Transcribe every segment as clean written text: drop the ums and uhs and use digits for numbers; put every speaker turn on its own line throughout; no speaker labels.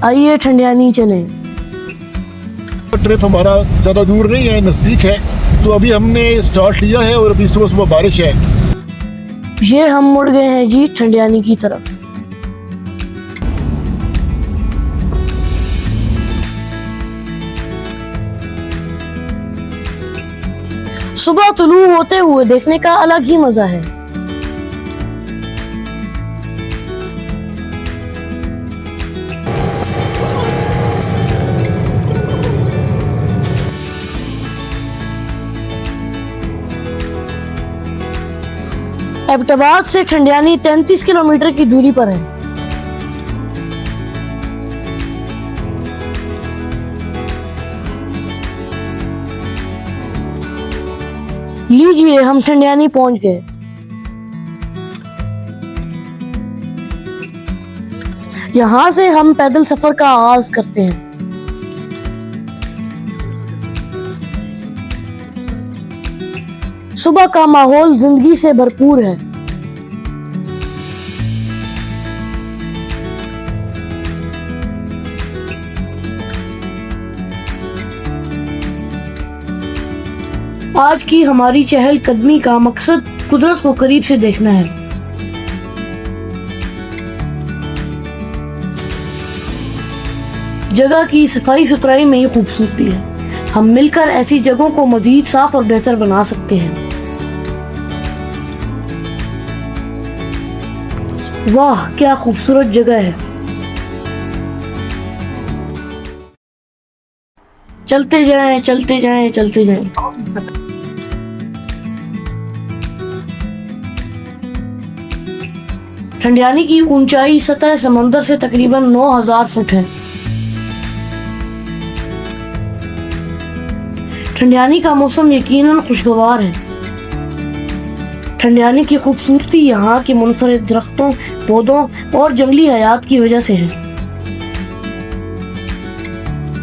आइए ठंडियानी चलें।
ट्रिप हमारा ज़्यादा दूर नहीं है, नज़दीक है, तो अभी हमने स्टार्ट लिया है और अभी सुबह सुबह बारिश है।
ये हम मुड़ गए हैं जी ठंडियानी की तरफ। सुबह तुलू होते हुए देखने का अलग ही मजा है। एबटाबाद से ठंडियानी 33 किलोमीटर की दूरी पर है। लीजिए हम ठंडियानी पहुंच गए। यहां से हम पैदल सफर का आगाज करते हैं। सुबह का माहौल जिंदगी से भरपूर है। आज की हमारी चहल कदमी का मकसद कुदरत को करीब से देखना है। जगह की सफाई सुथराई में ही खूबसूरती है। हम मिलकर ऐसी जगहों को मजीद साफ और बेहतर बना सकते हैं। वाह क्या खूबसूरत जगह है। चलते जाएं, चलते जाएं, चलते जाएं। ठंडियानी की ऊंचाई सतह समंदर से तकरीबन 9000 फुट है। ठंडियानी का मौसम यकीनन खुशगवार है। ठंडियानी की खूबसूरती यहाँ के मुनफरिद दरख्तों, पौधों और जंगली हयात की वजह से है।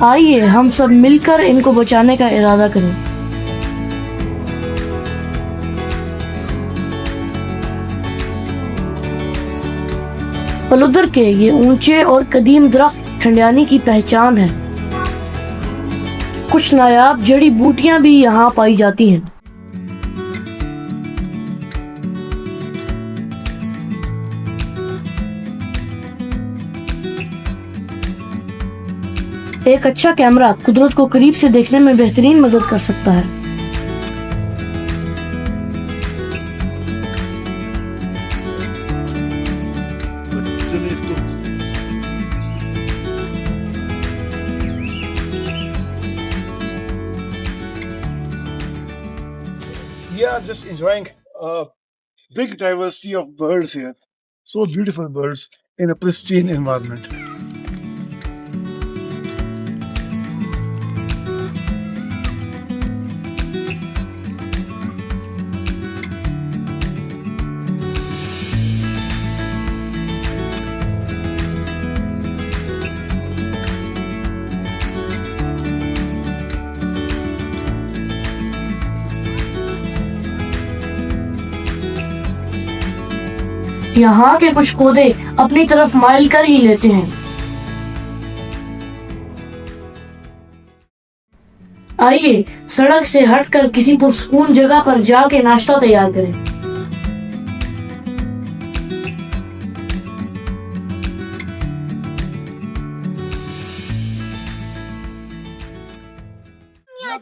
आइए हम सब मिलकर इनको बचाने का इरादा करें। पलुदर के ये ऊंचे और कदीम दरख्त ठंडियानी की पहचान है। कुछ नायाब जड़ी बूटियां भी यहाँ पाई जाती हैं। एक अच्छा कैमरा कुदरत को करीब से देखने में बेहतरीन मदद कर सकता है।
We are just enjoying a big diversity of birds here. So beautiful birds in a pristine environment.
यहाँ के कुछ पौधे अपनी तरफ माइल कर ही लेते हैं। आइए सड़क से हटकर किसी पुरसुकून जगह पर जाके नाश्ता तैयार करें।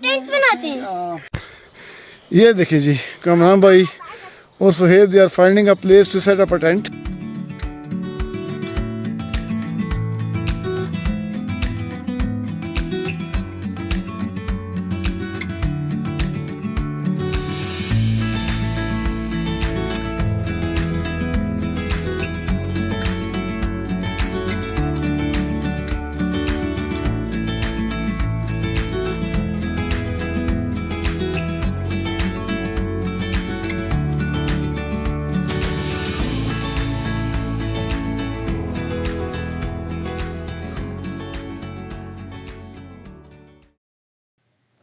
टेंट बनाते हैं।
ये देखिए जी, कमरान भाई और Suhaib, they are finding a place to set up a tent.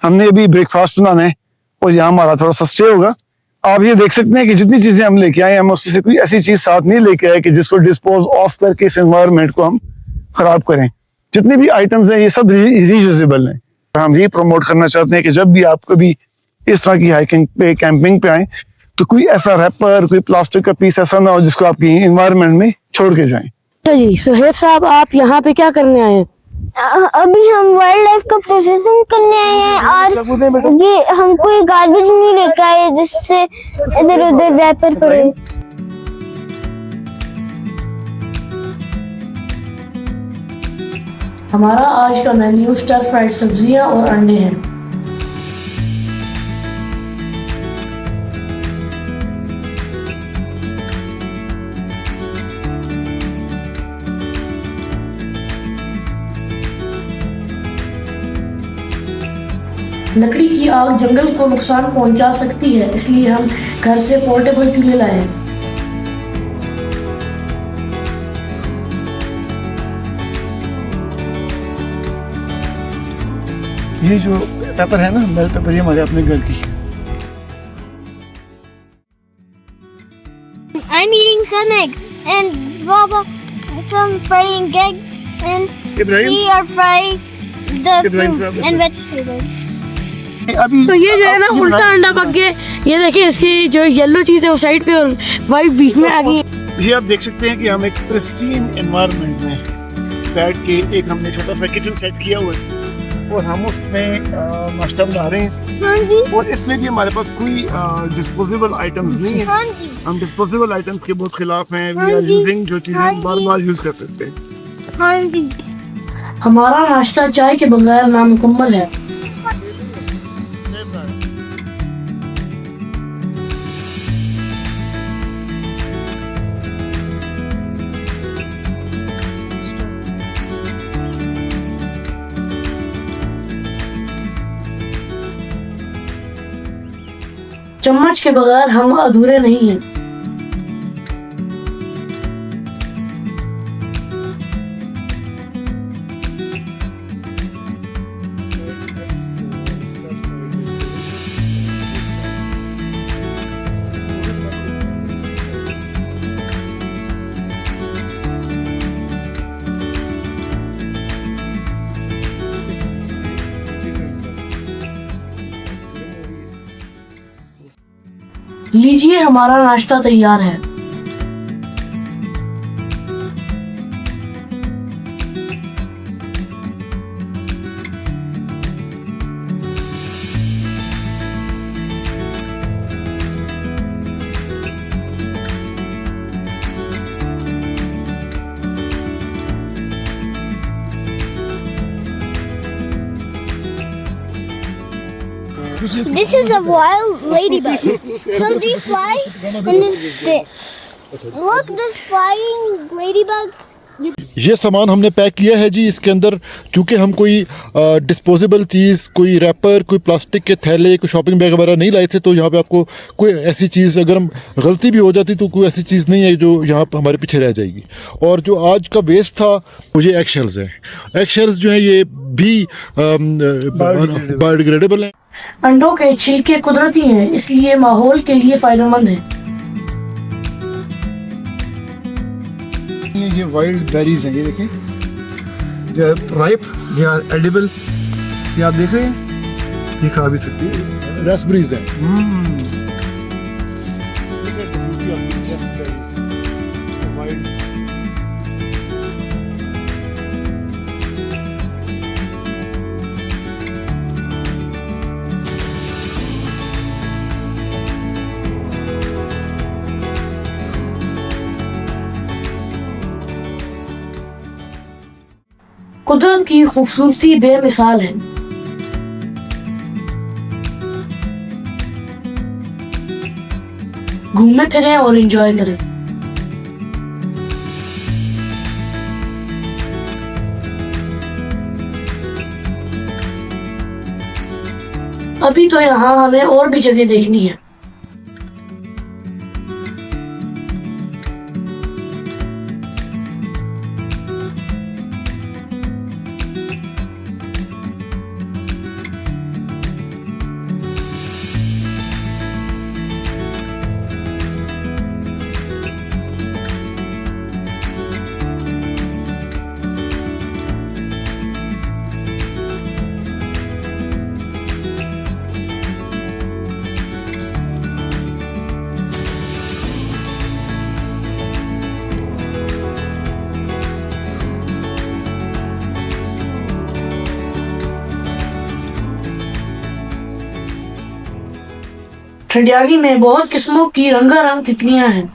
हमने अभी ब्रेकफास्ट बनाना है और यहाँ हमारा थोड़ा सा स्टे होगा। आप ये देख सकते हैं कि जितनी चीजें हम लेके आए, हम उसमें से कोई ऐसी चीज साथ नहीं लेके आए कि जिसको डिस्पोज ऑफ करके इस एनवायरनमेंट को हम खराब करें। जितने भी आइटम्स हैं ये सब रीयूजेबल हैं। हम ये प्रमोट करना चाहते हैं कि जब भी आप कभी इस तरह की हाइकिंग पे कैंपिंग पे आए तो कोई ऐसा रैपर, कोई प्लास्टिक का पीस ऐसा ना हो जिसको आपकी एनवायरनमेंट में छोड़ के जाएं।
अच्छा जी, सुहेब साहब आप यहाँ पे क्या करने आए हैं?
अभी हम वाइल्ड लाइफ का प्रोसेसिंग करने आए हैं और ये हम कोई गार्बेज नहीं लेकर आए जिससे इधर उधर रैपर पड़े।
हमारा आज का मेन्यू स्टर फ्राइड सब्जियां और अंडे हैं। लकड़ी की आग जंगल को नुकसान पहुंचा सकती है, इसलिए हम घर से पोर्टेबल चूल्हे लाए हैं।
ये जो पेपर है ना, बेल पेपर, ये हमारे अपने घर की।
I'm eating some egg and Baba some frying egg and
Ibrahim?
we are frying the
Ibrahim
fruits
साहब,
and vegetables.
अभी
तो ये जो है ना
अब
उल्टा अंडा पक गया। ये देखिए इसकी जो येलो चीज है वो साइड पे और वाइट बीच में आ गई।
ये आप देख सकते हैं कि हम एक प्रिस्टीन एनवायरनमेंट में बैठ के एक हमने छोटा सा किचन सेट किया हुआ है और हम उसमें नाश्ता बना रहे हैं।
हाँ जी,
और इसमें भी हमारे पास कोई डिस्पोजेबल आइटम्स नहीं है।
हाँ जी,
हम डिस्पोजेबल आइटम्स के बहुत खिलाफ हैं। वी
हाँ
आर
जी,
यूजिंग जो
हाँ
चीजें
जी।
बार बार यूज कर सकते हैं।
हाँ जी।
हमारा नाश्ता चाय के बगैर नामुकम्मल है। चम्मच के बगैर हम अधूरे नहीं हैं। लीजिए हमारा नाश्ता तैयार है।
This is a wild ladybug. So they fly in this pit. Look, this flying ladybug.
ये सामान हमने पैक किया है जी। इसके अंदर चूँकि हम कोई डिस्पोजेबल चीज़, कोई रैपर, कोई प्लास्टिक के थैले, कोई शॉपिंग बैग वगैरह नहीं लाए थे, तो यहाँ पे आपको कोई ऐसी चीज़, अगर हम गलती भी हो जाती तो कोई ऐसी चीज़ नहीं है जो यहाँ पे हमारे पीछे रह जाएगी। और जो आज का वेस्ट था वो ये एग शेल्स है। एग शेल्स जो है ये भी बायोडिग्रेडेबल है।
अंडों के छिलके कुदरती हैं, इसलिए माहौल के लिए फायदेमंद हैं।
ये वाइल्ड बेरीज हैं, ये देखें, they are ripe, they are edible. ये आप देख रहे हैं, ये खा भी सकती है।
रास्पबेरीज है।
Look at the beauty of these raspberries. The wild.
कुदरत की खूबसूरती बेमिसाल है। घूमें फिरें और एंजॉय करें। अभी तो यहाँ हमें और भी जगह देखनी है। ठंडियानी में बहुत किस्मों की रंगारंग तितलियां हैं।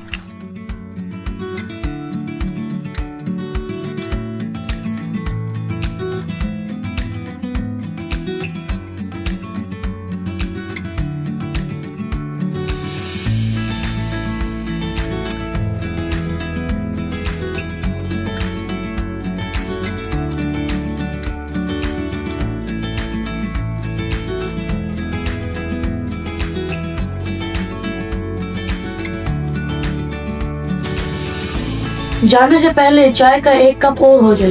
जाने से पहले चाय का एक कप और हो जाए।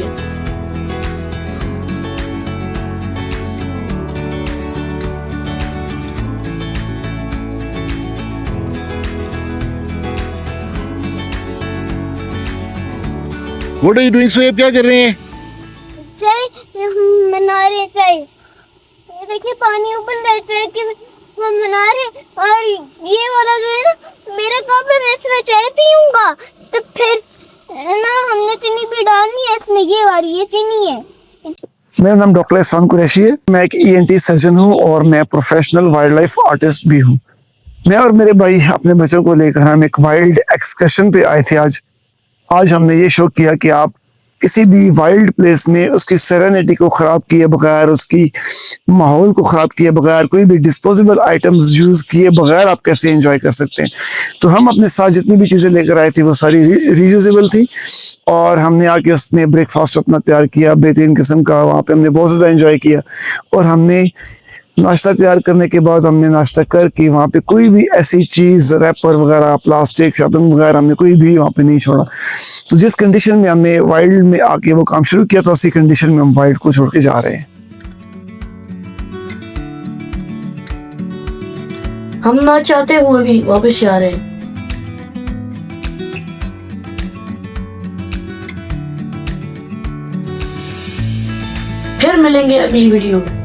What are you doing Soeb, क्या कर रहे हैं?
चाय बना रहे चाय। ये देखिए पानी उबल रहा है, चाय के हम बना रहे हैं। और ये वाला जो है ना मेरा कप है, मैं इसमें चाय पीऊंगा तो फिर ना हमने चीनी भी डालनी है इसमें। ये वाली ये चीनी है।
मेरा नाम डॉक्टर एहसान कुरैशी है। मैं एक ENT सर्जन हूँ और मैं प्रोफेशनल वाइल्ड लाइफ आर्टिस्ट भी हूँ। मैं और मेरे भाई अपने बच्चों को लेकर हम एक वाइल्ड एक्सकर्शन पे आए थे। आज हमने ये शौक किया कि आप किसी भी वाइल्ड प्लेस में उसकी सेरेनिटी को ख़राब किए बगैर, उसकी माहौल को ख़राब किए बगैर, कोई भी डिस्पोजेबल आइटम्स यूज़ किए बगैर आप कैसे एंजॉय कर सकते हैं। तो हम अपने साथ जितनी भी चीज़ें लेकर आए थे वो सारी रीयूजेबल थी और हमने आके उसमें ब्रेकफास्ट अपना तैयार किया बेहतरीन किस्म का। वहाँ पे हमने बहुत ज़्यादा एंजॉय किया और हमने नाश्ता तैयार करने के बाद हमने नाश्ता करके वहाँ पे कोई भी ऐसी चीज़, रैपर वगैरह, प्लास्टिक, शॉपिंग वगैरह हमने कोई भी वहाँ पे नहीं छोड़ा। तो जिस कंडीशन में हमने वाइल्ड में आके वो काम शुरू किया था उसी कंडीशन में हम वाइल्ड को छोड़ के जा रहे हैं।
हम ना चाहते हुए भी वापस जा रहे हैं। फिर मिलेंगे अगली वीडियो में।